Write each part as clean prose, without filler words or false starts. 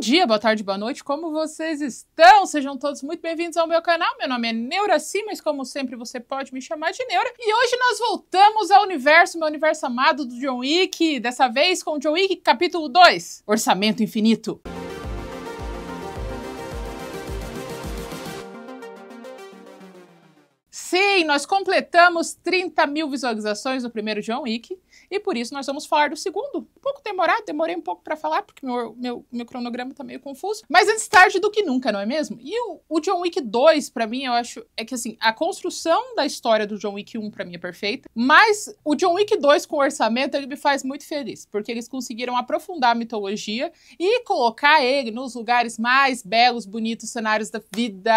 dia, boa tarde, boa noite, como vocês estão? Sejam todos muito bem-vindos ao meu canal. Meu nome é Neuraci, mas como sempre você pode me chamar de Neura. E hoje nós voltamos ao universo, meu universo amado do John Wick, dessa vez com John Wick capítulo 2, Orçamento Infinito. Sim, nós completamos 30 mil visualizações no primeiro John Wick e por isso nós vamos falar do segundo. Um pouco demorado, demorei um pouco pra falar porque meu cronograma tá meio confuso. Mas antes tarde do que nunca, não é mesmo? E o John Wick 2, pra mim, eu acho, é que assim, a construção da história do John Wick 1 pra mim é perfeita, mas o John Wick 2 com orçamento, ele me faz muito feliz, porque eles conseguiram aprofundar a mitologia e colocar ele nos lugares mais belos, bonitos, cenários da vida.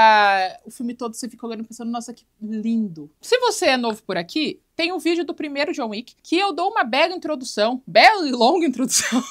O filme todo você fica olhando pensando, nossa, que lindo. Se você é novo por aqui, tem um vídeo do primeiro John Wick que eu dou uma bela introdução, bela e longa introdução,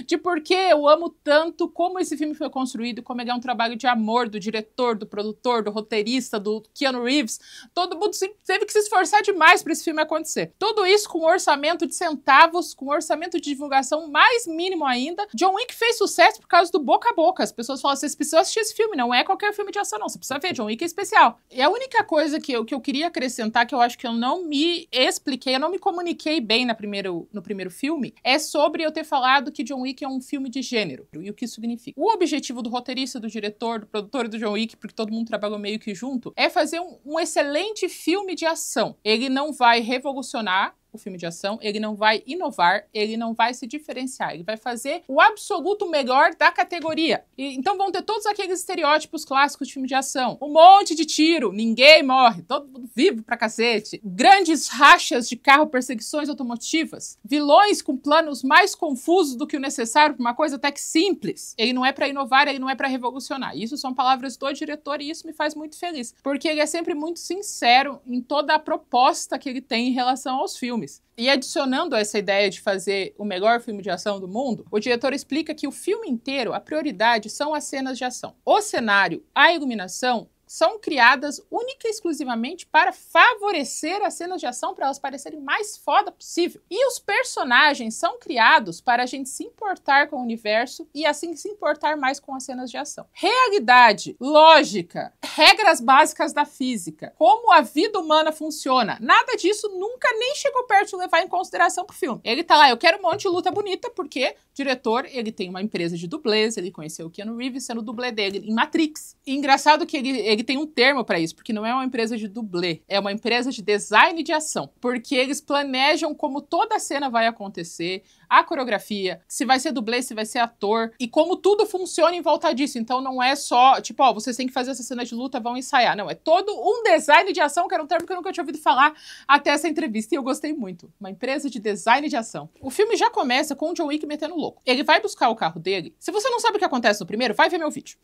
de porque eu amo tanto como esse filme foi construído, como ele é um trabalho de amor do diretor, do produtor, do roteirista, do Keanu Reeves. Todo mundo teve que se esforçar demais para esse filme acontecer. Tudo isso com orçamento de centavos, com orçamento de divulgação mais mínimo ainda. John Wick fez sucesso por causa do boca a boca. As pessoas falam, vocês precisam assistir esse filme, não é qualquer filme de ação não, você precisa ver, John Wick é especial. E a única coisa que eu queria acrescentar, que eu acho que eu não me expliquei, eu não me comuniquei bem no primeiro filme, é sobre eu ter falado que John Wick é um filme de gênero, e o que isso significa. O objetivo do roteirista, do diretor, do produtor do John Wick, porque todo mundo trabalhou meio que junto, é fazer um excelente filme de ação. Ele não vai revolucionar o filme de ação, ele não vai inovar, ele não vai se diferenciar, ele vai fazer o absoluto melhor da categoria. Então vão ter todos aqueles estereótipos clássicos de filme de ação. Um monte de tiro, ninguém morre, todo mundo vivo pra cacete. Grandes rachas de carro, perseguições automotivas. Vilões com planos mais confusos do que o necessário pra uma coisa até que simples. Ele não é pra inovar, ele não é pra revolucionar. Isso são palavras do diretor e isso me faz muito feliz. Porque ele é sempre muito sincero em toda a proposta que ele tem em relação aos filmes. E adicionando essa ideia de fazer o melhor filme de ação do mundo, o diretor explica que o filme inteiro, a prioridade são as cenas de ação. O cenário, a iluminação, são criadas única e exclusivamente para favorecer as cenas de ação, para elas parecerem mais foda possível. E os personagens são criados para a gente se importar com o universo e assim se importar mais com as cenas de ação. Realidade, lógica, regras básicas da física, como a vida humana funciona, nada disso nunca nem chegou perto de levar em consideração pro filme. Ele tá lá, eu quero um monte de luta bonita, porque o diretor, ele tem uma empresa de dublês, ele conheceu o Keanu Reeves sendo o dublê dele em Matrix. E engraçado que ele tem um termo para isso, porque não é uma empresa de dublê, é uma empresa de design de ação, porque eles planejam como toda a cena vai acontecer, a coreografia, se vai ser dublê, se vai ser ator, e como tudo funciona em volta disso. Então não é só, tipo, ó, vocês têm que fazer essa cena de luta, vão ensaiar. Não, é todo um design de ação, que era um termo que eu nunca tinha ouvido falar até essa entrevista, e eu gostei muito. Uma empresa de design de ação. O filme já começa com o John Wick metendo louco. Ele vai buscar o carro dele. Se você não sabe o que acontece no primeiro, vai ver meu vídeo.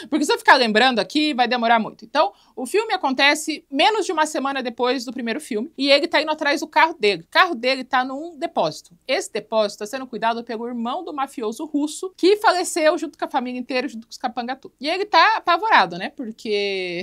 Porque se eu ficar lembrando aqui, vai demorar muito. Então, o filme acontece menos de uma semana depois do primeiro filme, e ele tá indo atrás do carro dele. O carro dele tá num depósito. Esse depósito está sendo cuidado pelo irmão do mafioso russo, que faleceu junto com a família inteira, junto com os capangatu. E ele tá apavorado, né? Porque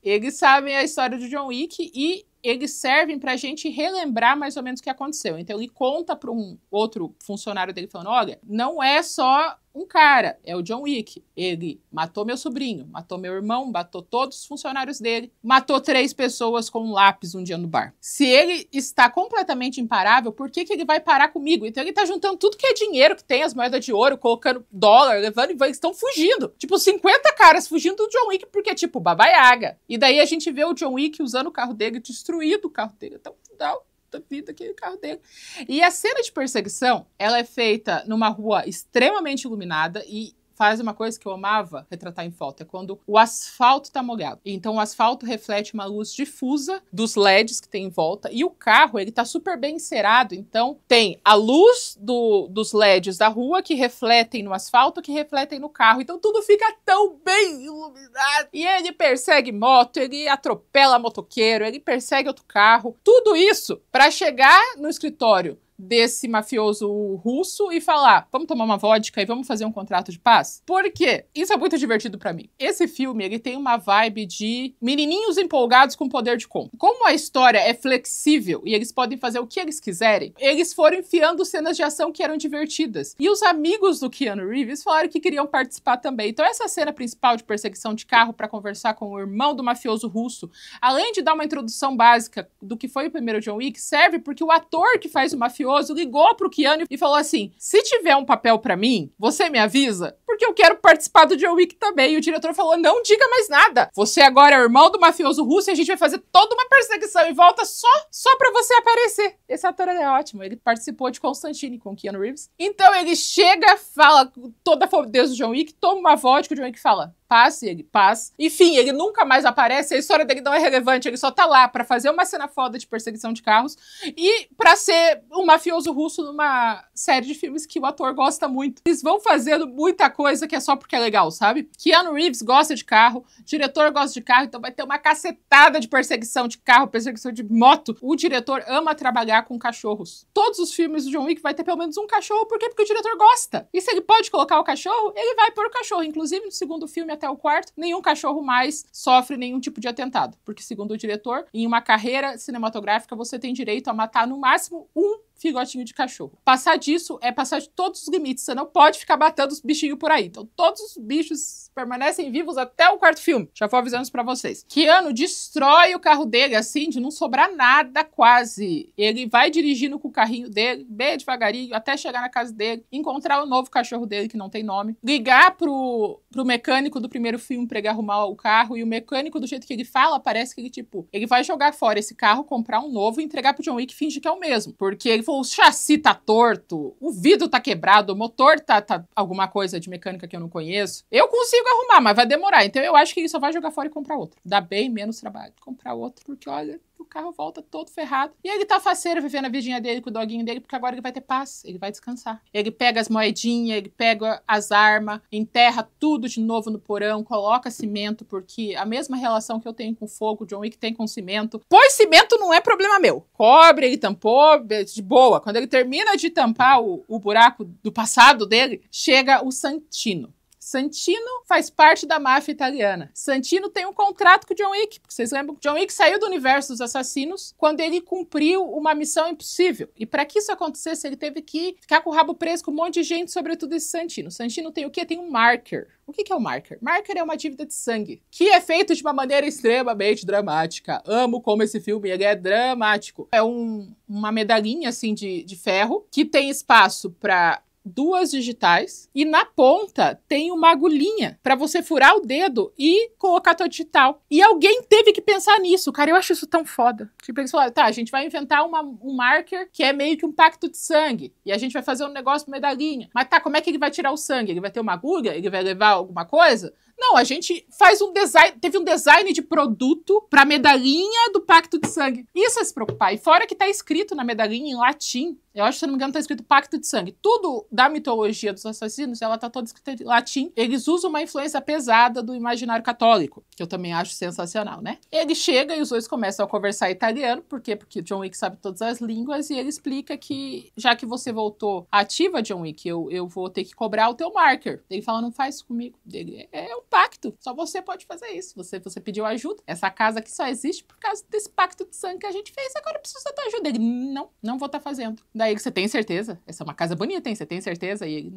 eles sabem a história do John Wick e eles servem pra gente relembrar mais ou menos o que aconteceu. Então ele conta pra um outro funcionário dele falando, olha, não é só um cara, é o John Wick. Ele matou meu sobrinho, matou meu irmão, matou todos os funcionários dele, matou 3 pessoas com um lápis um dia no bar. Se ele está completamente imparável, por que ele vai parar comigo? Então ele tá juntando tudo que é dinheiro que tem, as moedas de ouro, colocando dólar, levando e eles estão fugindo. Tipo, 50 caras fugindo do John Wick porque, tipo, Baba Yaga. E daí a gente vê o John Wick usando o carro dele, destruído o carro dele. Então, não. Da vida aquele carro dele. E a cena de perseguição, ela é feita numa rua extremamente iluminada e faz uma coisa que eu amava retratar em foto, é quando o asfalto tá molhado. Então o asfalto reflete uma luz difusa dos LEDs que tem em volta e o carro, ele tá super bem encerado, então tem a luz dos LEDs da rua que refletem no asfalto, que refletem no carro, então tudo fica tão bem iluminado. E ele persegue moto, ele atropela motoqueiro, ele persegue outro carro, tudo isso para chegar no escritório desse mafioso russo e falar, vamos tomar uma vodka e vamos fazer um contrato de paz? Por quê? Isso é muito divertido pra mim. Esse filme, ele tem uma vibe de menininhos empolgados com poder de compra. Como a história é flexível e eles podem fazer o que eles quiserem, eles foram enfiando cenas de ação que eram divertidas. E os amigos do Keanu Reeves falaram que queriam participar também. Então essa cena principal de perseguição de carro pra conversar com o irmão do mafioso russo, além de dar uma introdução básica do que foi o primeiro John Wick, serve porque o ator que faz o mafioso ligou pro Keanu e falou assim, se tiver um papel pra mim, você me avisa, porque eu quero participar do John Wick também. E o diretor falou, não diga mais nada. Você agora é o irmão do mafioso russo e a gente vai fazer toda uma perseguição em volta só pra você aparecer. Esse ator é ótimo. Ele participou de Constantine com o Keanu Reeves. Então ele chega, fala toda a fodez do John Wick, toma uma vodka, o John Wick fala, paz, e ele paz. Enfim, ele nunca mais aparece, a história dele não é relevante, ele só tá lá pra fazer uma cena foda de perseguição de carros e pra ser um mafioso russo numa série de filmes que o ator gosta muito. Eles vão fazendo muita coisa que é só porque é legal, sabe? Keanu Reeves gosta de carro, o diretor gosta de carro, então vai ter uma cacetada de perseguição de carro, perseguição de moto. O diretor ama trabalhar com cachorros. Todos os filmes do John Wick vai ter pelo menos um cachorro, por quê? Porque o diretor gosta. E se ele pode colocar o cachorro, ele vai pôr o cachorro. Inclusive, no segundo filme até o quarto, nenhum cachorro mais sofre nenhum tipo de atentado. Porque, segundo o diretor, em uma carreira cinematográfica, você tem direito a matar no máximo um filhotinho de cachorro. Passar disso é passar de todos os limites. Você não pode ficar matando os bichinhos por aí. Então, todos os bichos permanecem vivos até o quarto filme. Já vou avisando isso pra vocês. Keanu destrói o carro dele, assim, de não sobrar nada quase. Ele vai dirigindo com o carrinho dele, bem devagarinho, até chegar na casa dele, encontrar o novo cachorro dele, que não tem nome, ligar pro mecânico do primeiro filme pra ele arrumar o carro, e o mecânico, do jeito que ele fala, parece que ele, tipo, ele vai jogar fora esse carro, comprar um novo e entregar pro John Wick e fingir que é o mesmo. Porque ele falou, o chassi tá torto, o vidro tá quebrado, o motor tá alguma coisa de mecânica que eu não conheço. Eu consigo arrumar, mas vai demorar. Então eu acho que ele só vai jogar fora e comprar outro. Dá bem menos trabalho comprar outro, porque olha, o carro volta todo ferrado. E ele tá faceiro, vivendo a vidinha dele com o doguinho dele, porque agora ele vai ter paz, ele vai descansar. Ele pega as moedinhas, ele pega as armas, enterra tudo de novo no porão, coloca cimento, porque a mesma relação que eu tenho com fogo, o John Wick tem com cimento. Pois cimento não é problema meu. Cobre, ele tampou, de boa. Quando ele termina de tampar o buraco do passado dele, chega o Santino. Santino faz parte da máfia italiana. Santino tem um contrato com o John Wick, porque vocês lembram que o John Wick saiu do universo dos assassinos quando ele cumpriu uma missão impossível. E para que isso acontecesse, ele teve que ficar com o rabo preso com um monte de gente, sobretudo esse Santino. Santino tem o quê? Tem um marker. O que é o marker? Marker é uma dívida de sangue, que é feito de uma maneira extremamente dramática. Amo como esse filme ele é dramático. É uma medalhinha assim de ferro que tem espaço para 2 digitais e na ponta tem uma agulhinha pra você furar o dedo e colocar a tua digital. E alguém teve que pensar nisso, cara. Eu acho isso tão foda. Tipo, eles falaram, tá, a gente vai inventar um marker que é meio que um pacto de sangue e a gente vai fazer um negócio com medalhinha. Mas tá, como é que ele vai tirar o sangue? Ele vai ter uma agulha? Ele vai levar alguma coisa? Não, a gente faz um design, teve um design de produto pra medalhinha do pacto de sangue. Isso é se preocupar. E fora que tá escrito na medalhinha em latim, eu acho que, se não me engano, tá escrito pacto de sangue. Tudo da mitologia dos assassinos, ela tá toda escrita em latim. Eles usam uma influência pesada do imaginário católico, que eu também acho sensacional, né? Ele chega e os dois começam a conversar italiano. Por quê? Porque John Wick sabe todas as línguas e ele explica que, já que você voltou ativa, John Wick, eu vou ter que cobrar o teu marker. Ele fala, não faz isso comigo. Ele, é um pacto. Só você pode fazer isso. Você pediu ajuda. Essa casa aqui só existe por causa desse pacto de sangue que a gente fez. Agora eu preciso da tua ajuda. Ele, não vou estar fazendo. Daí você tem certeza? Essa é uma casa bonita, hein? Você tem certeza? E ele,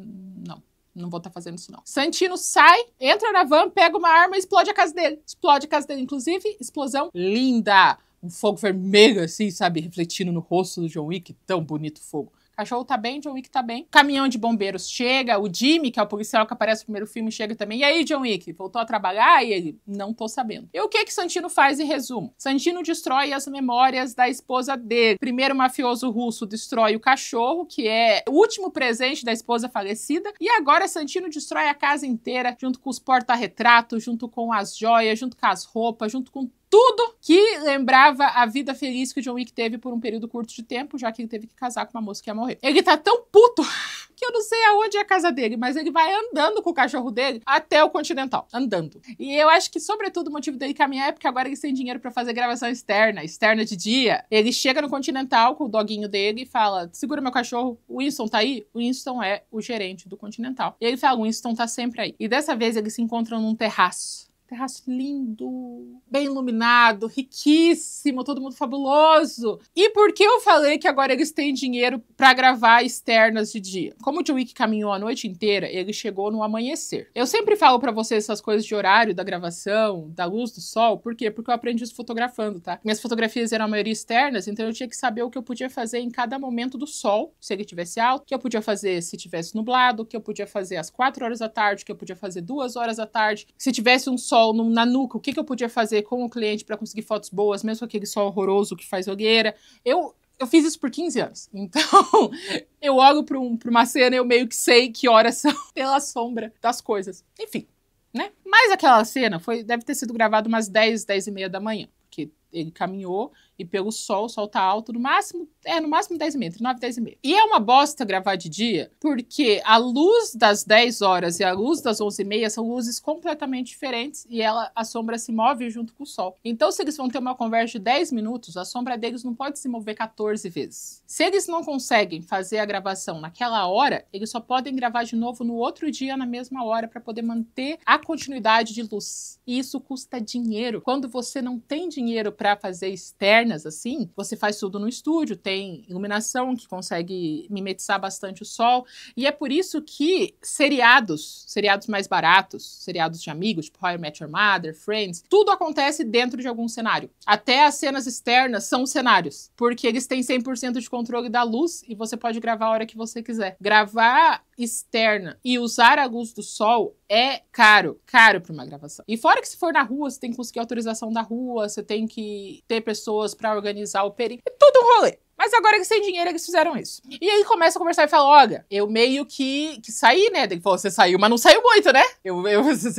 não vou estar fazendo isso, não. Santino sai, entra na van, pega uma arma e explode a casa dele. Explode a casa dele. Inclusive, explosão linda. Um fogo vermelho, assim, sabe? Refletindo no rosto do John Wick. Tão bonito o fogo. Cachorro tá bem, John Wick tá bem. Caminhão de bombeiros chega, o Jimmy, que é o policial que aparece no primeiro filme, chega também. E aí, John Wick, voltou a trabalhar? E ele, não tô sabendo. E o que Santino faz em resumo? Santino destrói as memórias da esposa dele. Primeiro, o mafioso russo destrói o cachorro, que é o último presente da esposa falecida. E agora, Santino destrói a casa inteira, junto com os porta-retratos, junto com as joias, junto com as roupas, junto com tudo que lembrava a vida feliz que o John Wick teve por um período curto de tempo, já que ele teve que casar com uma moça que ia morrer. Ele tá tão puto que eu não sei aonde é a casa dele, mas ele vai andando com o cachorro dele até o Continental, andando. E eu acho que, sobretudo, o motivo dele caminhar é porque agora ele tem dinheiro pra fazer gravação externa de dia. Ele chega no Continental com o doguinho dele e fala, segura meu cachorro, o Winston tá aí? O Winston é o gerente do Continental. E ele fala, o Winston tá sempre aí. E dessa vez eles se encontram num terraço. Terraço lindo, bem iluminado, riquíssimo, todo mundo fabuloso. E por que eu falei que agora eles têm dinheiro pra gravar externas de dia? Como o John Wick caminhou a noite inteira, ele chegou no amanhecer. Eu sempre falo pra vocês essas coisas de horário da gravação, da luz do sol. Por quê? Porque eu aprendi isso fotografando, tá? Minhas fotografias eram a maioria externas, então eu tinha que saber o que eu podia fazer em cada momento do sol, se ele tivesse alto, o que eu podia fazer se tivesse nublado, o que eu podia fazer às 4 horas da tarde, o que eu podia fazer 2 horas da tarde, se tivesse um sol na nuca, o que eu podia fazer com o cliente para conseguir fotos boas, mesmo com aquele sol horroroso que faz olheira. Eu fiz isso por 15 anos. Então, eu olho para uma cena e eu meio que sei que horas são pela sombra das coisas. Enfim, né? Mas aquela cena deve ter sido gravada umas 10 e meia da manhã. Porque ele caminhou e pelo sol, o sol tá alto, no máximo 10 e meia, entre 9 e 10 e meia. E é uma bosta gravar de dia, porque a luz das 10 horas e a luz das 11 e meia são luzes completamente diferentes e a sombra se move junto com o sol. Então, se eles vão ter uma conversa de 10 minutos, a sombra deles não pode se mover 14 vezes. Se eles não conseguem fazer a gravação naquela hora, eles só podem gravar de novo no outro dia, na mesma hora, para poder manter a continuidade de luz. E isso custa dinheiro. Quando você não tem dinheiro para fazer externas assim, você faz tudo no estúdio, tem iluminação que consegue mimetizar bastante o sol, e é por isso que seriados mais baratos, seriados de amigos, tipo How I Met Your Mother, Friends, tudo acontece dentro de algum cenário. Até as cenas externas são cenários, porque eles têm 100% de controle da luz e você pode gravar a hora que você quiser. Gravar externa e usar a luz do sol é caro para uma gravação. E fora que se for na rua, você tem que conseguir autorização da rua, você tem que ter pessoas pra organizar o perímetro, é tudo um rolê. Mas agora que sem dinheiro, eles fizeram isso. E aí começa a conversar e fala, olha, eu meio que saí, né? Ele falou, você saiu, mas não saiu muito, né? Eu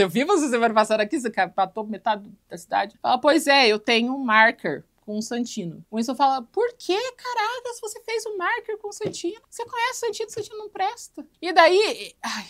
vi você semana passada aqui, você matou metade da cidade. Fala, pois é, eu tenho um marker com o Santino. O Winston fala, por que, caracas, você fez um marker com o Santino? Você conhece o Santino não presta. E daí, ai,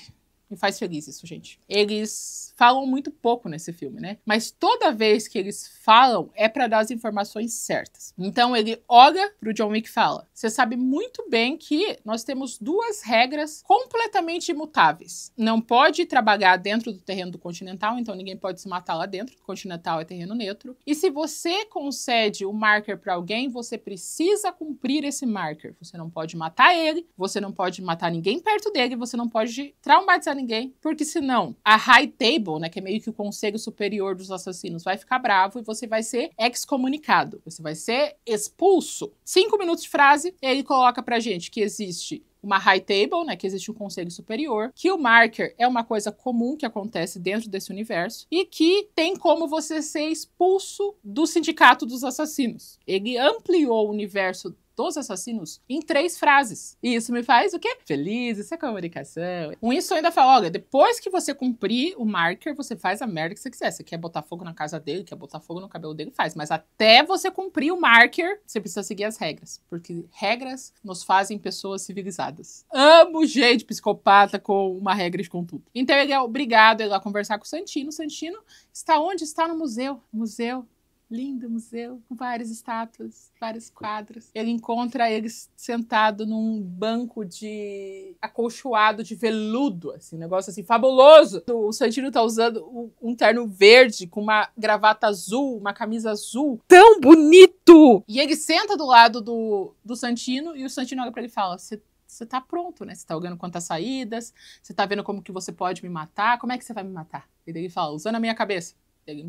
me faz feliz isso, gente. Eles falam muito pouco nesse filme, né? Mas toda vez que eles falam, é pra dar as informações certas. Então ele olha pro John Wick e fala, você sabe muito bem que nós temos 2 regras completamente imutáveis. Não pode trabalhar dentro do terreno do Continental, então ninguém pode se matar lá dentro. O Continental é terreno neutro. E se você concede o marker pra alguém, você precisa cumprir esse marker. Você não pode matar ele, você não pode matar ninguém perto dele, você não pode traumatizar ninguém, porque senão a High Table, né, que é meio que o conselho superior dos assassinos, vai ficar bravo e você vai ser excomunicado. Você vai ser expulso. 5 minutos de frase, ele coloca pra gente que existe uma high table, né, que existe um conselho superior, que o marker é uma coisa comum que acontece dentro desse universo e que tem como você ser expulso do sindicato dos assassinos. Ele ampliou o universo dos assassinos em 3 frases. E isso me faz o quê? Feliz, isso é comunicação. O Winston ainda fala, olha, depois que você cumprir o marker, você faz a merda que você quiser. Você quer botar fogo na casa dele, quer botar fogo no cabelo dele, faz. Mas até você cumprir o marker, você precisa seguir as regras. Porque regras nos fazem pessoas civilizadas. Amo gente psicopata com uma regra com tudo. Então ele é obrigado a ir lá conversar com o Santino. O Santino está onde? Está no museu. Lindo museu, com várias estátuas, vários quadros. Ele encontra eles sentado num banco de acolchoado de veludo, assim, um negócio assim fabuloso. O Santino tá usando um terno verde com uma gravata azul, uma camisa azul, tão bonito! E ele senta do lado do Santino e o Santino olha pra ele e fala, você tá pronto, né? Você tá olhando quantas saídas, você tá vendo como que você pode me matar, como é que você vai me matar? E daí ele fala, usando a minha cabeça. Ele,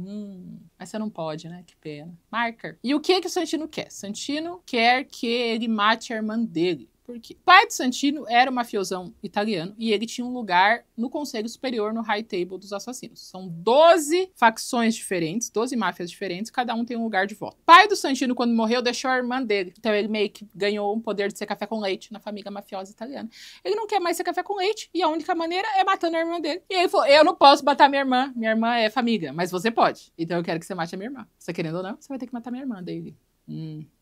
mas você não pode, né? Que pena. Marker. E o que o Santino quer? Santino quer que ele mate a irmã dele. Porque o pai do Santino era um mafiosão italiano e ele tinha um lugar no Conselho Superior, no High Table dos Assassinos. São 12 facções diferentes, 12 máfias diferentes, cada um tem um lugar de voto. O pai do Santino, quando morreu, deixou a irmã dele. Então ele meio que ganhou um poder de ser café com leite na família mafiosa italiana. Ele não quer mais ser café com leite e a única maneira é matando a irmã dele. E ele falou, eu não posso matar minha irmã é família, mas você pode. Então eu quero que você mate a minha irmã. Você querendo ou não, você vai ter que matar minha irmã, dele.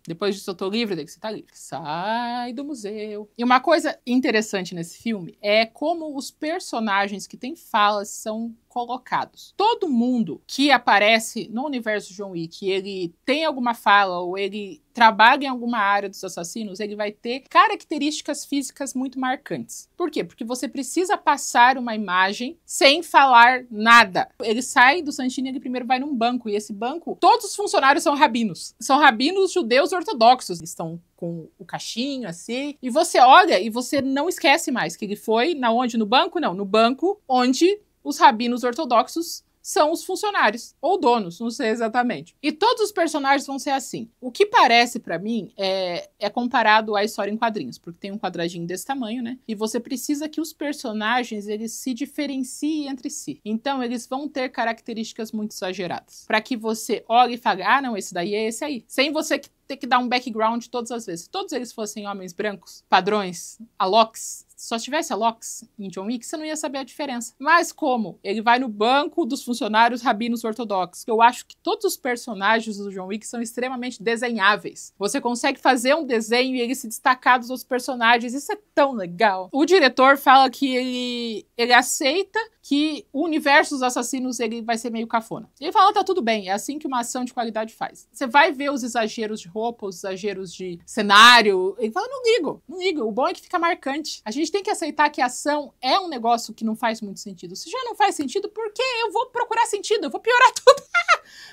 Depois disso eu tô livre, daí que você tá livre. Sai do museu. E uma coisa interessante nesse filme é como os personagens que têm falas são colocados. Todo mundo que aparece no universo John Wick, ele tem alguma fala ou ele trabalha em alguma área dos assassinos, ele vai ter características físicas muito marcantes. Por quê? Porque você precisa passar uma imagem sem falar nada. Ele sai do Santini e ele primeiro vai num banco, e esse banco, todos os funcionários são rabinos. São rabinos judeus ortodoxos. Estão com o cachinho, assim. E você olha e você não esquece mais que ele foi onde? No banco? Não, no banco onde os rabinos ortodoxos são os funcionários, ou donos, não sei exatamente. E todos os personagens vão ser assim. O que parece pra mim é comparado à história em quadrinhos, porque tem um quadradinho desse tamanho, né? E você precisa que os personagens, eles se diferenciem entre si. Então, eles vão ter características muito exageradas. Pra que você olhe e fale, ah, não, esse daí é esse aí. Sem você ter que dar um background todas as vezes. Se todos eles fossem homens brancos, padrões, Alox, se só tivesse Alox em John Wick, você não ia saber a diferença. Mas como ele vai no banco dos funcionários rabinos ortodoxos, eu acho que todos os personagens do John Wick são extremamente desenháveis. Você consegue fazer um desenho e ele se destacar dos outros personagens. Isso é tão legal. O diretor fala que ele aceita que o universo dos assassinos ele vai ser meio cafona. Ele fala, tá tudo bem, é assim que uma ação de qualidade faz. Você vai ver os exageros de roupa, os exageros de cenário. Ele fala, não ligo. O bom é que fica marcante. A gente tem que aceitar que a ação é um negócio que não faz muito sentido. Se já não faz sentido, por que eu vou procurar sentido? Eu vou piorar tudo.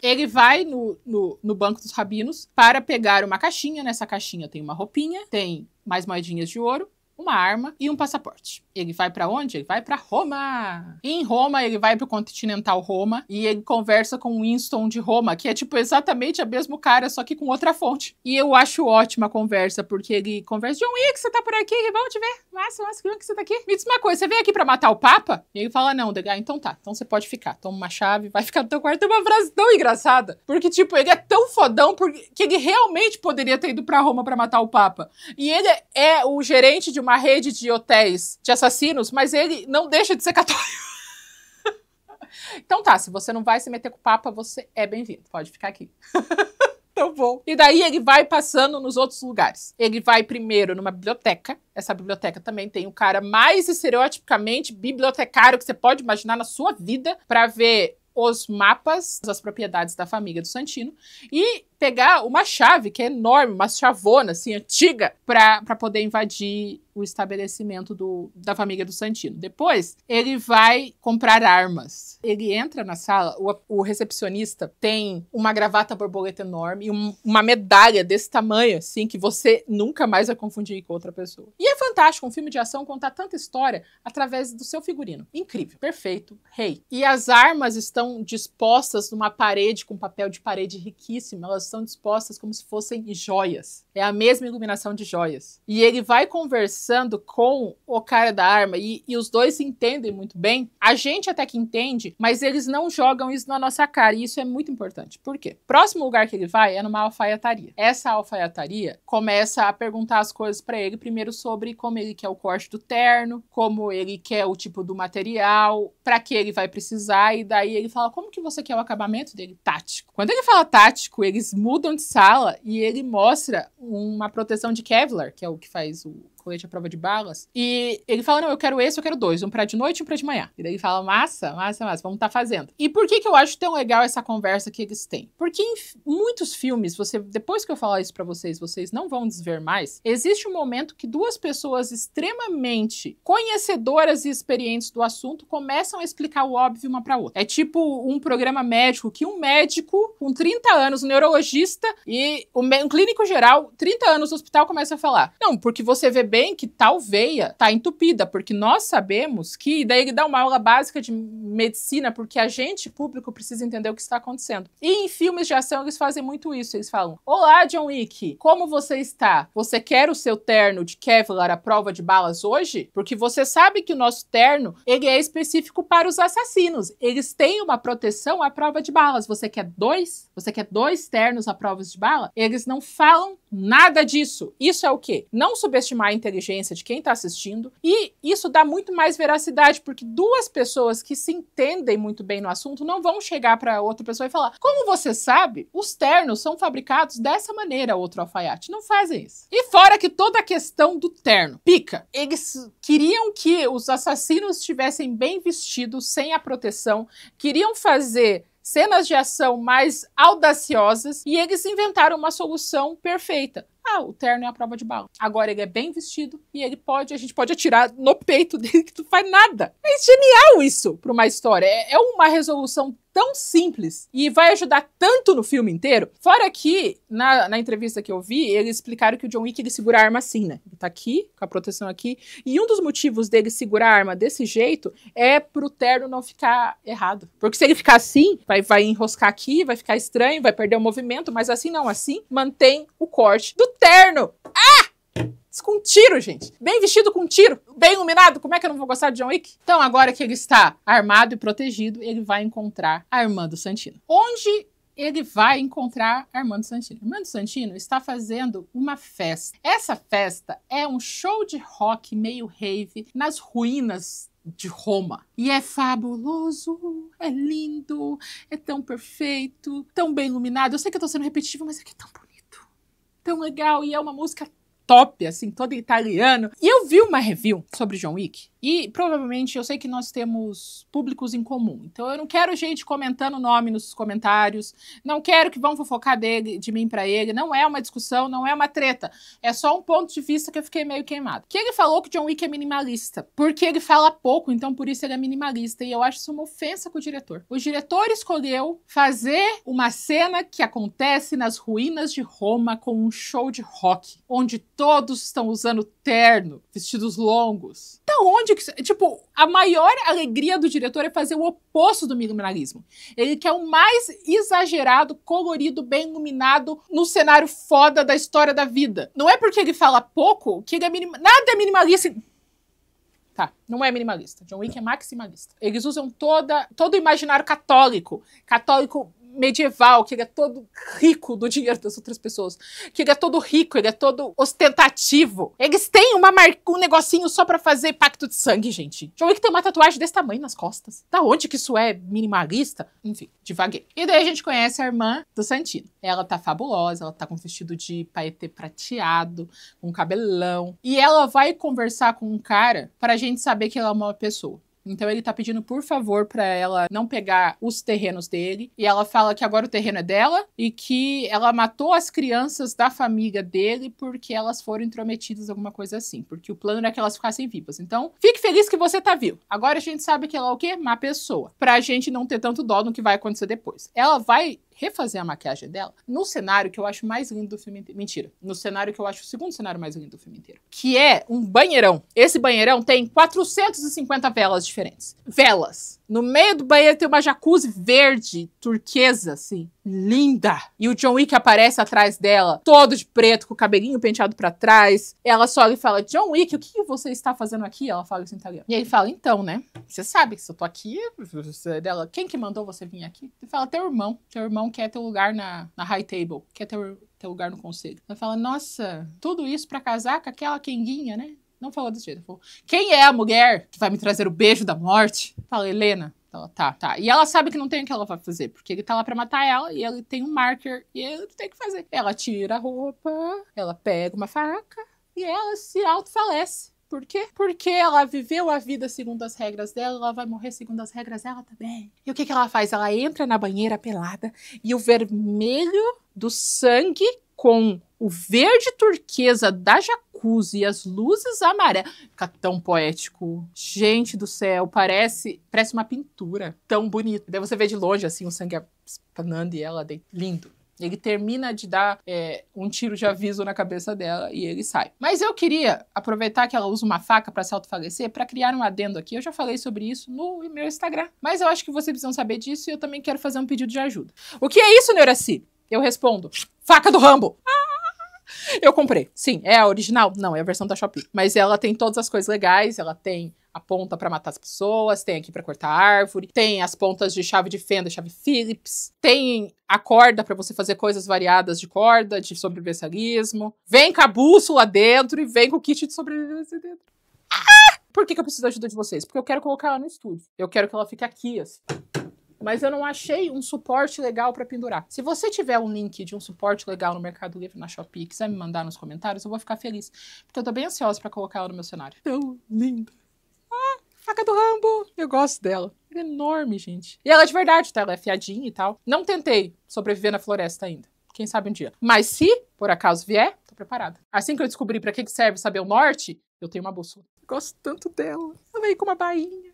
Ele vai no banco dos rabinos para pegar uma caixinha. Nessa caixinha tem uma roupinha, tem mais moedinhas de ouro, uma arma e um passaporte. Ele vai pra onde? Ele vai pra Roma. E em Roma, ele vai pro Continental Roma e ele conversa com o Winston de Roma, que é tipo exatamente o mesmo cara, só que com outra fonte. E eu acho ótima a conversa, porque ele conversa, John Wick, você tá por aqui? Vamos te ver. Nossa, que você tá aqui? Me diz uma coisa, você veio aqui pra matar o Papa? E ele fala, não, então tá, então você pode ficar. Toma uma chave, vai ficar no teu quarto. Tem uma frase tão engraçada, porque tipo, ele é tão fodão que ele realmente poderia ter ido pra Roma pra matar o Papa. E ele é o gerente de uma rede de hotéis de assassinos, mas ele não deixa de ser católico. Então tá, se você não vai se meter com o Papa, você é bem-vindo. Pode ficar aqui. Tão bom. E daí ele vai passando nos outros lugares. Ele vai primeiro numa biblioteca. Essa biblioteca também tem o cara mais estereotipicamente bibliotecário que você pode imaginar na sua vida para ver os mapas das propriedades da família do Santino e pegar uma chave que é enorme, uma chavona assim, antiga, para poder invadir o estabelecimento da família do Santino. Depois, ele vai comprar armas. Ele entra na sala, o recepcionista tem uma gravata borboleta enorme e uma medalha desse tamanho, assim, que você nunca mais vai confundir com outra pessoa. E é fantástico um filme de ação contar tanta história através do seu figurino. Incrível, perfeito, rei. E as armas estão dispostas numa parede com papel de parede riquíssimo, elas estão dispostas como se fossem joias. É a mesma iluminação de joias. E ele vai conversando com o cara da arma e os dois se entendem muito bem. A gente até que entende, mas eles não jogam isso na nossa cara. E isso é muito importante. Por quê? Próximo lugar que ele vai é numa alfaiataria. Essa alfaiataria começa a perguntar as coisas pra ele, primeiro sobre como ele quer o corte do terno, como ele quer o tipo do material, pra que ele vai precisar, e daí ele fala, como que você quer o acabamento dele? Tático. Quando ele fala tático, eles mudam de sala e ele mostra uma proteção de Kevlar, que é o que faz o colete à prova de balas, e ele fala, não, eu quero esse, eu quero dois, um pra de noite e um pra de manhã. E daí ele fala, massa, vamos tá fazendo. E por que eu acho tão legal essa conversa que eles têm? Porque em muitos filmes, depois que eu falar isso pra vocês não vão desver mais, existe um momento que duas pessoas extremamente conhecedoras e experientes do assunto começam a explicar o óbvio uma pra outra. É tipo um programa médico que um médico com 30 anos, um neurologista e um clínico geral, 30 anos no hospital, começa a falar, não, porque você vê bem que tal veia tá entupida, porque nós sabemos que, daí ele dá uma aula básica de medicina, porque a gente, público, precisa entender o que está acontecendo. E em filmes de ação eles fazem muito isso. Eles falam: olá, John Wick, como você está? Você quer o seu terno de Kevlar à prova de balas hoje? Porque você sabe que o nosso terno, ele é específico para os assassinos. Eles têm uma proteção à prova de balas. Você quer dois? Você quer 2 ternos à prova de bala? Eles não falam nada disso. Isso é o quê? Não subestimar a inteligência de quem está assistindo. E isso dá muito mais veracidade, porque 2 pessoas que se entendem muito bem no assunto não vão chegar para outra pessoa e falar: como você sabe, os ternos são fabricados dessa maneira, outro alfaiate. Não fazem isso. E fora que toda a questão do terno. Pica. Eles queriam que os assassinos estivessem bem vestidos, sem a proteção. Queriam fazer cenas de ação mais audaciosas e eles inventaram uma solução perfeita. Ah, o terno é a prova de bala. Agora ele é bem vestido e a gente pode atirar no peito dele que não faz nada. É genial isso para uma história. É uma resolução tão simples e vai ajudar tanto no filme inteiro. Fora que, na entrevista que eu vi, eles explicaram que o John Wick, ele segura a arma assim, né? Ele tá aqui, com a proteção aqui. E um dos motivos dele segurar a arma desse jeito é pro terno não ficar errado. Porque se ele ficar assim, vai enroscar aqui, vai ficar estranho, vai perder o movimento, mas assim não, assim mantém o corte do terno. Ah! Com tiro, gente. Bem vestido com tiro. Bem iluminado. Como é que eu não vou gostar de John Wick? Então, agora que ele está armado e protegido, ele vai encontrar Armando Santino. Onde ele vai encontrar Armando Santino? Armando Santino está fazendo uma festa. Essa festa é um show de rock meio rave nas ruínas de Roma. E é fabuloso, é lindo, é tão perfeito, tão bem iluminado. Eu sei que eu tô sendo repetitivo, mas é que é tão bonito, tão legal, e é uma música top, assim, todo italiano. E eu vi uma review sobre John Wick, e provavelmente eu sei que nós temos públicos em comum. Então eu não quero gente comentando o nome nos comentários, não quero que vão fofocar de mim pra ele, não é uma discussão, não é uma treta. É só um ponto de vista que eu fiquei meio queimado. Que ele falou que John Wick é minimalista, porque ele fala pouco, então por isso ele é minimalista, e eu acho isso uma ofensa com o diretor. O diretor escolheu fazer uma cena que acontece nas ruínas de Roma com um show de rock, onde todos estão usando terno, vestidos longos. Da onde que... Tipo, a maior alegria do diretor é fazer o oposto do minimalismo. Ele quer o mais exagerado, colorido, bem iluminado, no cenário foda da história da vida. Não é porque ele fala pouco que ele é nada é minimalista. Tá, não é minimalista. John Wick é maximalista. Eles usam todo o imaginário católico medieval, que ele é todo rico do dinheiro das outras pessoas, que ele é todo rico, ele é todo ostentativo. Eles têm um negocinho só pra fazer pacto de sangue, gente. John Wick tem uma tatuagem desse tamanho nas costas. Da onde que isso é minimalista? Enfim, devaguei. E daí a gente conhece a irmã do Santino. Ela tá fabulosa, ela tá com vestido de paetê prateado, com cabelão. E ela vai conversar com um cara pra gente saber que ela é uma pessoa. Então ele tá pedindo, por favor, pra ela não pegar os terrenos dele. E ela fala que agora o terreno é dela e que ela matou as crianças da família dele porque elas foram intrometidas, alguma coisa assim. Porque o plano era que elas ficassem vivas. Então, fique feliz que você tá vivo. Agora a gente sabe que ela é o quê? Má pessoa. Pra gente não ter tanto dó no que vai acontecer depois. Ela vai refazer a maquiagem dela no cenário que eu acho mais lindo do filme inteiro. Mentira. No cenário que eu acho o segundo cenário mais lindo do filme inteiro. Que é um banheirão. Esse banheirão tem 450 velas diferentes. Velas. No meio do banheiro tem uma jacuzzi verde, turquesa, assim, linda. E o John Wick aparece atrás dela, todo de preto, com o cabelinho penteado pra trás. Ela só lhe fala: John Wick, o que você está fazendo aqui? Ela fala isso em italiano. E ele fala: então, né? Você sabe que se eu tô aqui, dela, quem que mandou você vir aqui? Ele fala: teu irmão. Teu irmão quer teu lugar na high table, quer teu lugar no conselho. Ela fala: nossa, tudo isso pra casar com aquela quenguinha, né? Não falou desse jeito. Falou: quem é a mulher que vai me trazer o beijo da morte? Fala: Helena. Ela, tá. E ela sabe que não tem o que ela vai fazer, porque ele tá lá pra matar ela e ele tem um marker e ele tem que fazer. Ela tira a roupa, ela pega uma faca e ela se autofalece. Por quê? Porque ela viveu a vida segundo as regras dela, ela vai morrer segundo as regras dela também. E o que ela faz? Ela entra na banheira pelada e o vermelho do sangue com o verde turquesa da jacuzzi e as luzes amarelas. Fica tão poético. Gente do céu, parece uma pintura. Tão bonito. Daí você vê de longe, assim, o sangue espanando e ela lindo. Ele termina de dar um tiro de aviso na cabeça dela e ele sai. Mas eu queria aproveitar que ela usa uma faca pra se autofalecer pra criar um adendo aqui. Eu já falei sobre isso no meu Instagram. Mas eu acho que vocês precisam saber disso e eu também quero fazer um pedido de ajuda. O que é isso, Neuraci? Eu respondo, faca do Rambo. Eu comprei. Sim, é a original? Não, é a versão da Shopee. Mas ela tem todas as coisas legais, ela tem a ponta pra matar as pessoas, tem aqui pra cortar árvore, tem as pontas de chave de fenda, chave Phillips, tem a corda pra você fazer coisas variadas de corda, de sobrevivencialismo. Vem com a bússola dentro e vem com o kit de sobrevivência dentro. Por que eu preciso da ajuda de vocês? Porque eu quero colocar ela no estúdio. Eu quero que ela fique aqui, assim. Mas eu não achei um suporte legal pra pendurar. Se você tiver um link de um suporte legal no Mercado Livre, na Shopee, e quiser me mandar nos comentários, eu vou ficar feliz. Porque eu tô bem ansiosa pra colocar ela no meu cenário. Tão linda. Ah, faca do Rambo. Eu gosto dela. Ela é enorme, gente. E ela é de verdade, tá? Ela é fiadinha e tal. Não tentei sobreviver na floresta ainda. Quem sabe um dia. Mas se, por acaso, vier, tô preparada. Assim que eu descobri pra que serve saber o norte, eu tenho uma bússola. Gosto tanto dela. Ela veio com uma bainha.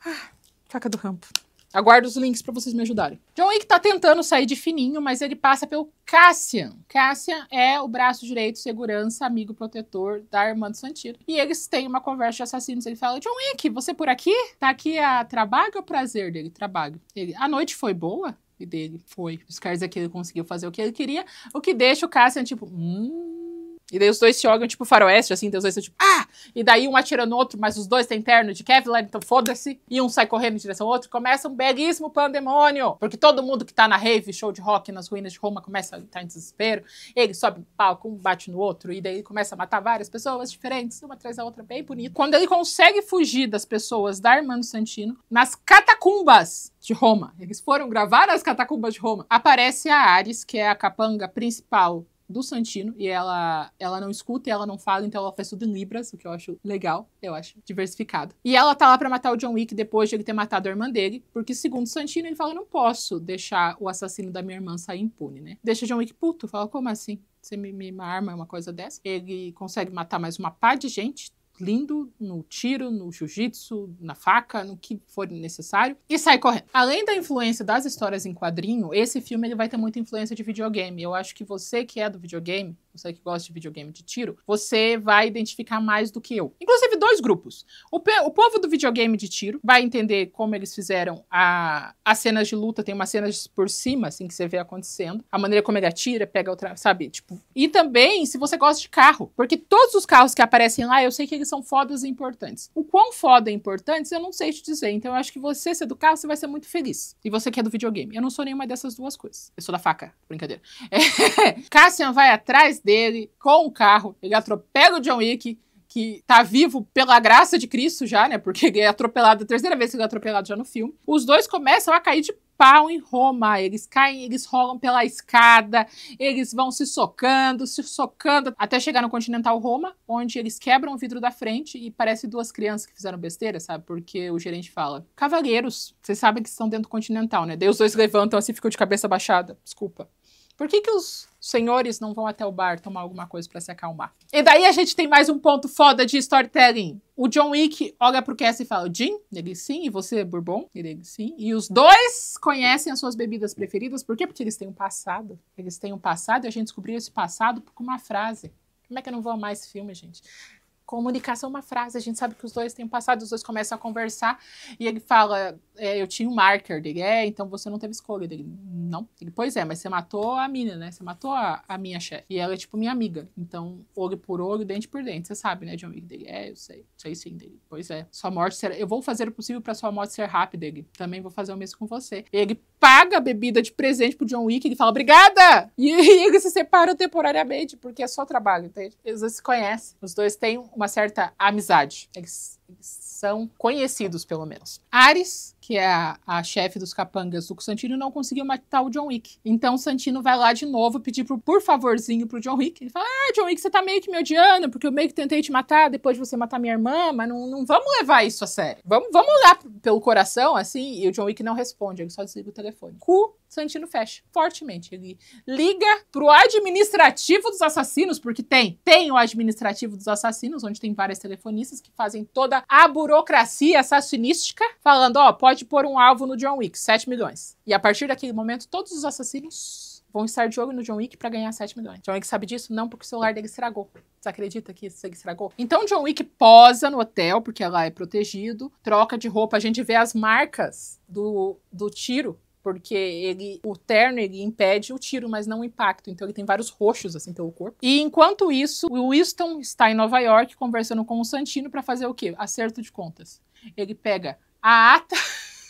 Ah. Faca do Rambo. Aguardo os links pra vocês me ajudarem. John Wick tá tentando sair de fininho, mas ele passa pelo Cassian. Cassian é o braço direito, segurança, amigo protetor da irmã do Santino. E eles têm uma conversa de assassinos. Ele fala, John Wick, você por aqui? Tá aqui a trabalho ou prazer dele? Trabalho. Ele, a noite foi boa? E dele, foi. Os caras aqui ele conseguiu fazer o que ele queria, o que deixa o Cassian tipo, E daí os dois se jogam, tipo, faroeste, assim, os dois são tipo, E daí um atira no outro, mas os dois têm terno de Kevlar, então foda-se. E um sai correndo em direção ao outro, começa um belíssimo pandemônio. Porque todo mundo que tá na rave, show de rock, nas ruínas de Roma, começa a estar em desespero. Ele sobe no palco, um bate no outro, e daí começa a matar várias pessoas diferentes, uma atrás da outra, bem bonito. Quando ele consegue fugir das pessoas da irmã do Santino, nas catacumbas de Roma, eles foram gravar nas catacumbas de Roma, aparece a Ares, que é a capanga principal do Santino, e ela não escuta e ela não fala, então ela faz tudo em libras, o que eu acho legal, eu acho diversificado. E ela tá lá pra matar o John Wick depois de ele ter matado a irmã dele, porque segundo o Santino, ele fala, eu não posso deixar o assassino da minha irmã sair impune, né? Deixa o John Wick puto, fala, como assim? Você me arma uma coisa dessa? Ele consegue matar mais uma pá de gente, lindo, no tiro, no jiu-jitsu, na faca, no que for necessário, e sai correndo. Além da influência das histórias em quadrinho, esse filme ele vai ter muita influência de videogame. Eu acho que você que é do videogame, você que gosta de videogame de tiro, você vai identificar mais do que eu. Inclusive, dois grupos. O povo do videogame de tiro vai entender como eles fizeram as cenas de luta, tem umas cenas por cima, assim, que você vê acontecendo. A maneira como ele atira, pega outra, sabe? Tipo. E também, se você gosta de carro, porque todos os carros que aparecem lá, eu sei que eles são fodas e importantes. O quão foda e importantes, eu não sei te dizer. Então, eu acho que você ser do carro, você vai ser muito feliz. E você que é do videogame. Eu não sou nenhuma dessas duas coisas. Eu sou da faca. Brincadeira. Cassian vai atrás dele com o carro, ele atropela o John Wick, que tá vivo pela graça de Cristo já, né, porque ele é atropelado, a terceira vez que ele é atropelado já no filme. Os dois começam a cair de pau em Roma, eles caem, eles rolam pela escada, eles vão se socando, até chegar no Continental Roma, onde eles quebram o vidro da frente e parece duas crianças que fizeram besteira, sabe, porque o gerente fala, cavalheiros, vocês sabem que estão dentro do Continental, né, daí os dois levantam assim, ficam de cabeça baixada, desculpa. Por que os senhores não vão até o bar tomar alguma coisa pra se acalmar? E daí a gente tem mais um ponto foda de storytelling. O John Wick olha pro Cass e fala, Jim? Ele, sim. E você, Bourbon? Ele, sim. E os dois conhecem as suas bebidas preferidas. Por quê? Porque eles têm um passado. Eles têm um passado e a gente descobriu esse passado com uma frase. Como é que eu não vou amar esse filme, gente? Comunicação é uma frase, a gente sabe que os dois têm passado, os dois começam a conversar e ele fala, eu tinha um marker dele, então você não teve escolha dele. Não. Ele, pois é, mas você matou a mina, né? Você matou a minha chefe. E ela é tipo minha amiga. Então, olho por olho, dente por dente. Você sabe, né, John Wick dele? Eu sei. Sei sim dele. Pois é. Sua morte será... Eu vou fazer o possível pra sua morte ser rápida, ele. Também vou fazer o mesmo com você. Ele paga a bebida de presente pro John Wick, ele fala, obrigada! E eles se separam temporariamente, porque é só trabalho, entende? Eles se conhecem. Os dois têm uma certa amizade. Eles são conhecidos, pelo menos. Ares, que é a chefe dos capangas do Santino, não conseguiu matar o John Wick. Então o Santino vai lá de novo pedir por favorzinho pro John Wick. Ele fala, John Wick, você tá meio que me odiando, porque eu meio que tentei te matar depois de você matar minha irmã, mas não vamos levar isso a sério. Vamos olhar pelo coração, assim, e o John Wick não responde, ele só desliga o telefone. Santino fecha, fortemente. Ele liga pro administrativo dos assassinos, porque tem o administrativo dos assassinos, onde tem várias telefonistas que fazem toda a burocracia assassinística. falando, ó, pode pôr um alvo no John Wick, 7 milhões. E a partir daquele momento, todos os assassinos vão estar de olho no John Wick pra ganhar 7 milhões. John Wick sabe disso? Não, porque o celular dele estragou. Você acredita que isso estragou? Então, John Wick posa no hotel, porque lá é protegido, troca de roupa, a gente vê as marcas do tiro, porque o terno ele impede o tiro, mas não o impacto. Então ele tem vários roxos assim pelo corpo. E enquanto isso, o Winston está em Nova York conversando com o Santino para fazer o quê? Acerto de contas. Ele pega a ata...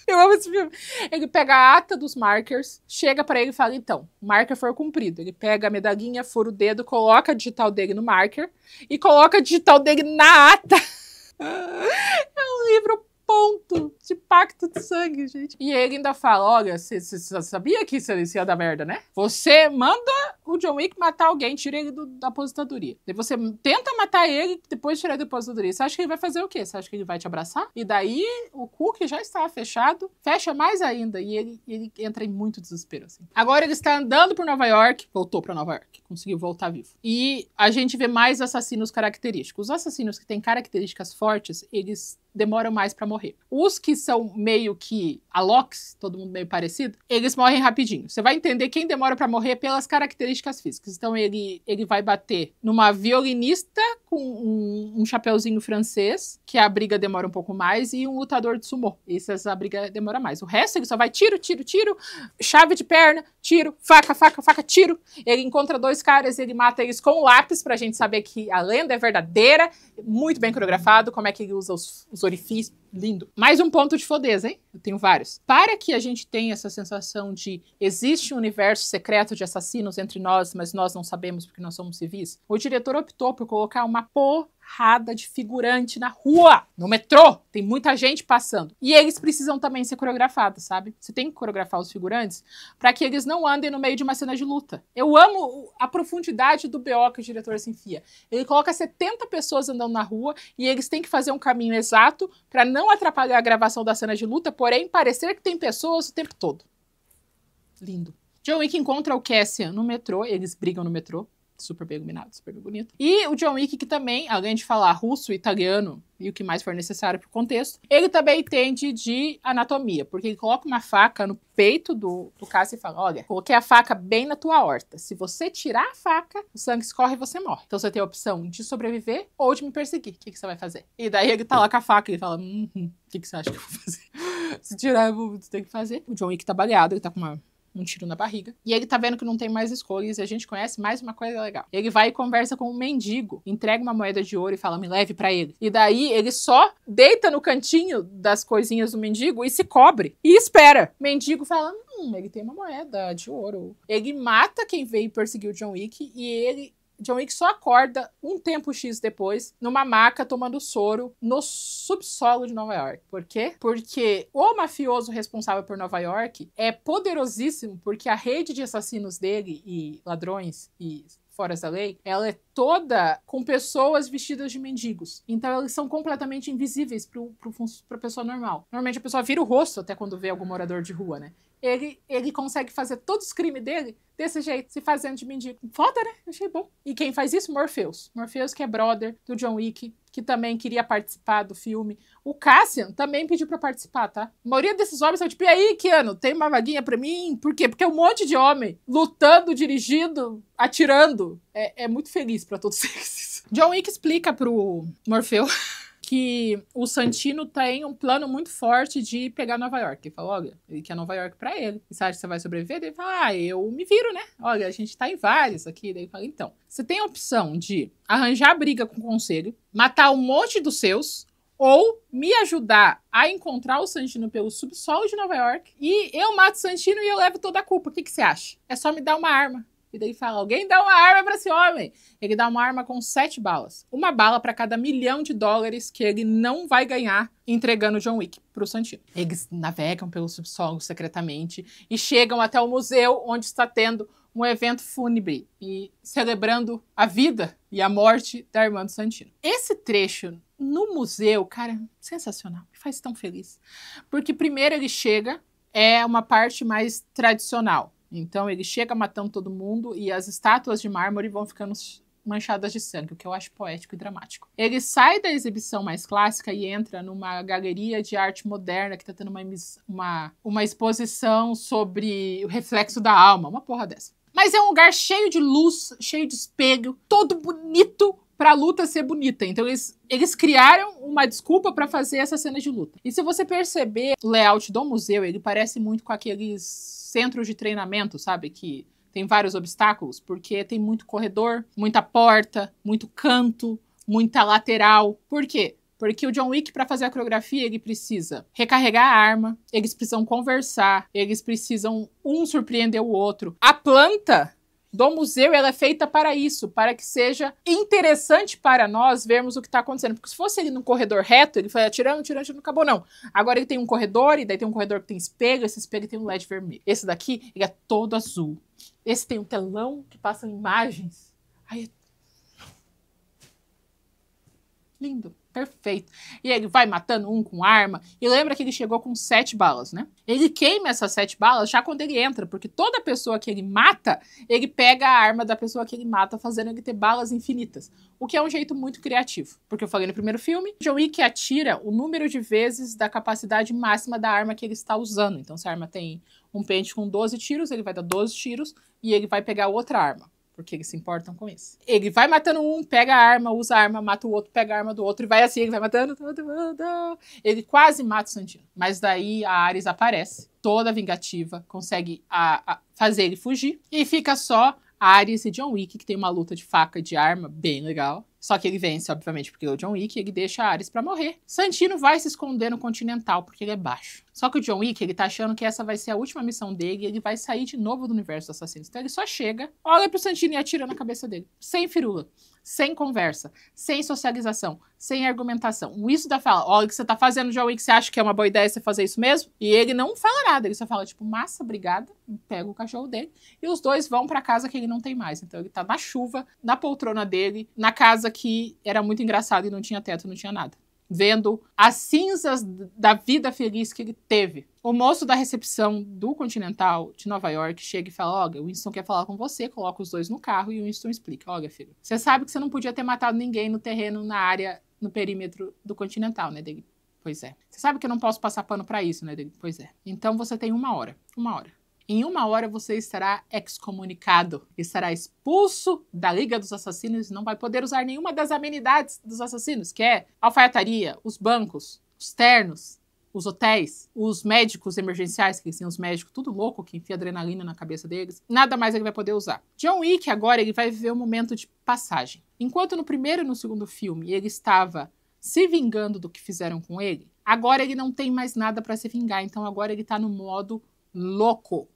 Eu amo esse filme. Ele pega a ata dos markers, chega pra ele e fala, então, o marker foi cumprido. Ele pega a medalhinha, fura o dedo, coloca a digital dele no marker e coloca a digital dele na ata. É um livro ponto de pacto de sangue, gente. E ele ainda fala, olha, você sabia que isso ia dar merda, né? Você manda o John Wick matar alguém, tira ele da aposentadoria. Daí você tenta matar ele, depois tira ele da aposentadoria. Você acha que ele vai fazer o quê? Você acha que ele vai te abraçar? E daí, o cu que já estava fechado, fecha mais ainda. E ele entra em muito desespero, assim. Agora ele está andando por Nova York, voltou pra Nova York, conseguiu voltar vivo. E a gente vê mais assassinos característicos. Os assassinos que têm características fortes, eles demoram mais pra morrer. Os que são meio que Alokes, todo mundo meio parecido, eles morrem rapidinho. Você vai entender quem demora pra morrer pelas características físicas. Então ele vai bater numa violinista com um chapeuzinho francês, que a briga demora um pouco mais, e um lutador de sumô. Essa briga demora mais. O resto ele só vai tiro, tiro, tiro, chave de perna, tiro, faca, faca, faca, tiro. Ele encontra dois caras, ele mata eles com lápis pra gente saber que a lenda é verdadeira, muito bem coreografado, como é que ele usa os orifícios, lindo. Mais um ponto de fodeza, hein? Eu tenho vários. Para que a gente tenha essa sensação de existe um universo secreto de assassinos entre nós, mas nós não sabemos porque nós somos civis, o diretor optou por colocar uma porrada de figurante na rua, no metrô. Tem muita gente passando. E eles precisam também ser coreografados, sabe? Você tem que coreografar os figurantes para que eles não andem no meio de uma cena de luta. Eu amo a profundidade do BO que o diretor se enfia. Ele coloca 70 pessoas andando na rua e eles têm que fazer um caminho exato para não atrapalhar a gravação da cena de luta, porém parecer que tem pessoas o tempo todo. Lindo. John Wick encontra o Cassian no metrô, eles brigam no metrô. Super bem iluminado, super bem bonito. E o John Wick, que também, além de falar russo, italiano e o que mais for necessário pro contexto, ele também entende de anatomia, porque ele coloca uma faca no peito do Cassian e fala, olha, coloquei a faca bem na tua aorta. Se você tirar a faca, o sangue escorre e você morre. Então você tem a opção de sobreviver ou de me perseguir. O que você vai fazer? E daí ele tá lá com a faca e ele fala, o que você acha que eu vou fazer? Se tirar, você tem que fazer. O John Wick tá baleado, ele tá com um tiro na barriga. E ele tá vendo que não tem mais escolhas e a gente conhece mais uma coisa legal. Ele vai e conversa com um mendigo, entrega uma moeda de ouro e fala, me leve pra ele. E daí ele só deita no cantinho das coisinhas do mendigo e se cobre. E espera. O mendigo fala, ele tem uma moeda de ouro. Ele mata quem veio perseguir o John Wick e John Wick só acorda um tempo X depois, numa maca, tomando soro no subsolo de Nova York. Por quê? Porque o mafioso responsável por Nova York é poderosíssimo, porque a rede de assassinos dele e ladrões e fora da lei, ela é toda com pessoas vestidas de mendigos. Então eles são completamente invisíveis pra pessoa normal. Normalmente a pessoa vira o rosto até quando vê algum morador de rua, né? Ele consegue fazer todos os crimes dele desse jeito, se fazendo de mendigo. Foda, né? Achei bom. E quem faz isso? Morpheus. Morpheus, que é brother do John Wick, que também queria participar do filme. O Cassian também pediu pra participar, tá? A maioria desses homens são tipo, e aí, Keanu, tem uma vaguinha pra mim? Por quê? Porque é um monte de homem lutando, dirigindo, atirando. É muito feliz pra todos eles. John Wick explica pro Morfeu que o Santino tem um plano muito forte de pegar Nova York. Ele fala, olha, ele quer Nova York pra ele. E você acha que você vai sobreviver? Ele fala, eu me viro, né? Olha, a gente tá em vários aqui. Daí ele fala, então, você tem a opção de arranjar briga com o conselho, matar um monte dos seus, ou me ajudar a encontrar o Santino pelo subsolo de Nova York, e eu mato o Santino e eu levo toda a culpa. O que você acha? É só me dar uma arma. E daí fala, alguém dá uma arma pra esse homem. Ele dá uma arma com 7 balas. Uma bala pra cada $1 milhão que ele não vai ganhar entregando John Wick pro Santino. Eles navegam pelo subsolo secretamente e chegam até o museu onde está tendo um evento fúnebre e celebrando a vida e a morte da irmã do Santino. Esse trecho no museu, cara, sensacional. Me faz tão feliz. Porque primeiro ele chega, é uma parte mais tradicional. Então ele chega matando todo mundo e as estátuas de mármore vão ficando manchadas de sangue, o que eu acho poético e dramático. Ele sai da exibição mais clássica e entra numa galeria de arte moderna que tá tendo uma exposição sobre o reflexo da alma, uma porra dessa. Mas é um lugar cheio de luz, cheio de espelho, todo bonito pra luta ser bonita. Então eles criaram uma desculpa pra fazer essa cena de luta. E se você perceber o layout do museu, ele parece muito com aqueles centros de treinamento, sabe? Que tem vários obstáculos, porque tem muito corredor, muita porta, muito canto, muita lateral. Por quê? Porque o John Wick, para fazer a coreografia, ele precisa recarregar a arma, eles precisam conversar, eles precisam um surpreender o outro. A planta do museu, ela é feita para isso, para que seja interessante para nós vermos o que está acontecendo. Porque se fosse ele num corredor reto, ele foi atirando, não acabou não. Agora ele tem um corredor, e daí tem um corredor que tem espelho, esse espelho tem um LED vermelho. Esse daqui, ele é todo azul. Esse tem um telão que passa imagens. Ai, lindo. Perfeito. E ele vai matando um com arma. E lembra que ele chegou com 7 balas, né? Ele queima essas 7 balas já quando ele entra, porque toda pessoa que ele mata, ele pega a arma da pessoa que ele mata, fazendo ele ter balas infinitas. O que é um jeito muito criativo. Porque eu falei no primeiro filme, John Wick atira o número de vezes da capacidade máxima da arma que ele está usando. Então, se a arma tem um pente com 12 tiros, ele vai dar 12 tiros e ele vai pegar outra arma. Porque eles se importam com isso. Ele vai matando um, pega a arma, usa a arma, mata o outro, pega a arma do outro e vai assim, ele vai matando todo mundo. Ele quase mata o Santino. Mas daí a Ares aparece, toda vingativa, consegue fazer ele fugir. E fica só Ares e John Wick, que tem uma luta de faca e de arma bem legal. Só que ele vence, obviamente, porque ele é o John Wick, e ele deixa a Ares pra morrer. Santino vai se esconder no Continental, porque ele é baixo. Só que o John Wick, ele tá achando que essa vai ser a última missão dele, e ele vai sair de novo do universo dos assassinos. Então ele só chega, olha pro Santino e atira na cabeça dele. Sem firula, sem conversa, sem socialização, sem argumentação. O isso da fala, olha o que você tá fazendo, John Wick, você acha que é uma boa ideia você fazer isso mesmo? E ele não fala nada, ele só fala, tipo, massa, obrigada, pega o cachorro dele, e os dois vão pra casa que ele não tem mais. Então ele tá na chuva, na poltrona dele, na casa que era muito engraçado e não tinha teto, não tinha nada. Vendo as cinzas da vida feliz que ele teve. O moço da recepção do Continental de Nova York chega e fala, olha, o Winston quer falar com você, coloca os dois no carro e o Winston explica, olha, filho, você sabe que você não podia ter matado ninguém no terreno, na área, no perímetro do Continental, né, dele? Pois é. Você sabe que eu não posso passar pano pra isso, né, dele? Pois é. Então você tem 1 hora. 1 hora. Em 1 hora você estará excomunicado, estará expulso da Liga dos Assassinos e não vai poder usar nenhuma das amenidades dos assassinos, que é a alfaiataria, os bancos, os ternos, os hotéis, os médicos emergenciais, que são os médicos tudo louco, que enfia adrenalina na cabeça deles. Nada mais ele vai poder usar. John Wick agora ele vai viver um momento de passagem. Enquanto no primeiro e no segundo filme ele estava se vingando do que fizeram com ele, agora ele não tem mais nada para se vingar, então agora ele tá no modo louco.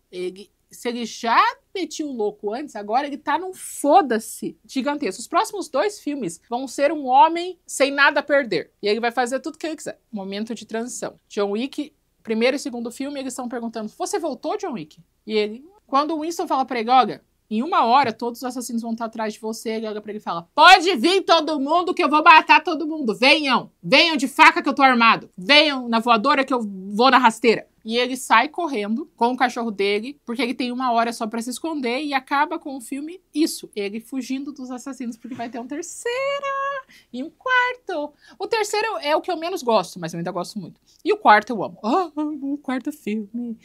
Se ele já metiu o louco antes, agora ele tá num foda-se gigantesco. Os próximos 2 filmes vão ser um homem sem nada a perder. E ele vai fazer tudo que ele quiser. Momento de transição. John Wick, primeiro e segundo filme, eles estão perguntando, você voltou, John Wick? E ele, quando o Winston fala pra ele, olha, em 1 hora todos os assassinos vão estar atrás de você, ele olha pra ele e fala, pode vir todo mundo que eu vou matar todo mundo. Venham de faca que eu tô armado. Venham na voadora que eu vou na rasteira. E ele sai correndo com o cachorro dele, porque ele tem 1 hora só pra se esconder, e acaba com o filme isso, ele fugindo dos assassinos, porque vai ter um terceiro e um quarto. O terceiro é o que eu menos gosto, mas eu ainda gosto muito. E o quarto eu amo. O quarto filme.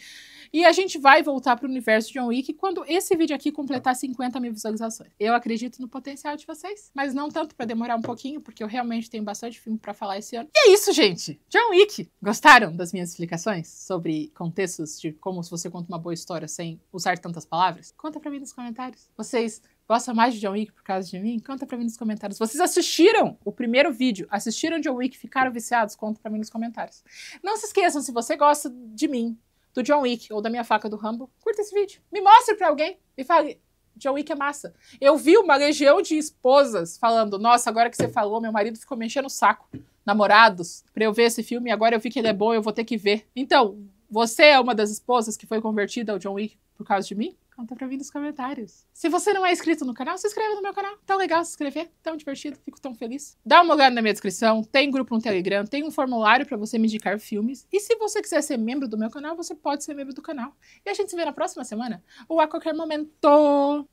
E a gente vai voltar pro universo de John Wick quando esse vídeo aqui completar 50 mil visualizações. Eu acredito no potencial de vocês, mas não tanto pra demorar um pouquinho, porque eu realmente tenho bastante filme pra falar esse ano. E é isso, gente! John Wick! Gostaram das minhas explicações sobre contextos de como você conta uma boa história sem usar tantas palavras? Conta pra mim nos comentários. Vocês gostam mais de John Wick por causa de mim? Conta pra mim nos comentários. Vocês assistiram o primeiro vídeo, assistiram John Wick, ficaram viciados? Conta pra mim nos comentários. Não se esqueçam, se você gosta de mim, do John Wick ou da minha faca do Rambo, curta esse vídeo. Me mostre pra alguém e fale, John Wick é massa. Eu vi uma legião de esposas falando, nossa, agora que você falou, meu marido ficou me enchendo o saco. Namorados, pra eu ver esse filme, e agora eu vi que ele é bom, eu vou ter que ver. Então, você é uma das esposas que foi convertida ao John Wick por causa de mim? Conta pra mim nos comentários. Se você não é inscrito no canal, se inscreve no meu canal. Tão legal se inscrever, tão divertido, fico tão feliz. Dá uma olhada na minha descrição, tem grupo no Telegram, tem um formulário pra você me indicar filmes. E se você quiser ser membro do meu canal, você pode ser membro do canal. E a gente se vê na próxima semana ou a qualquer momento.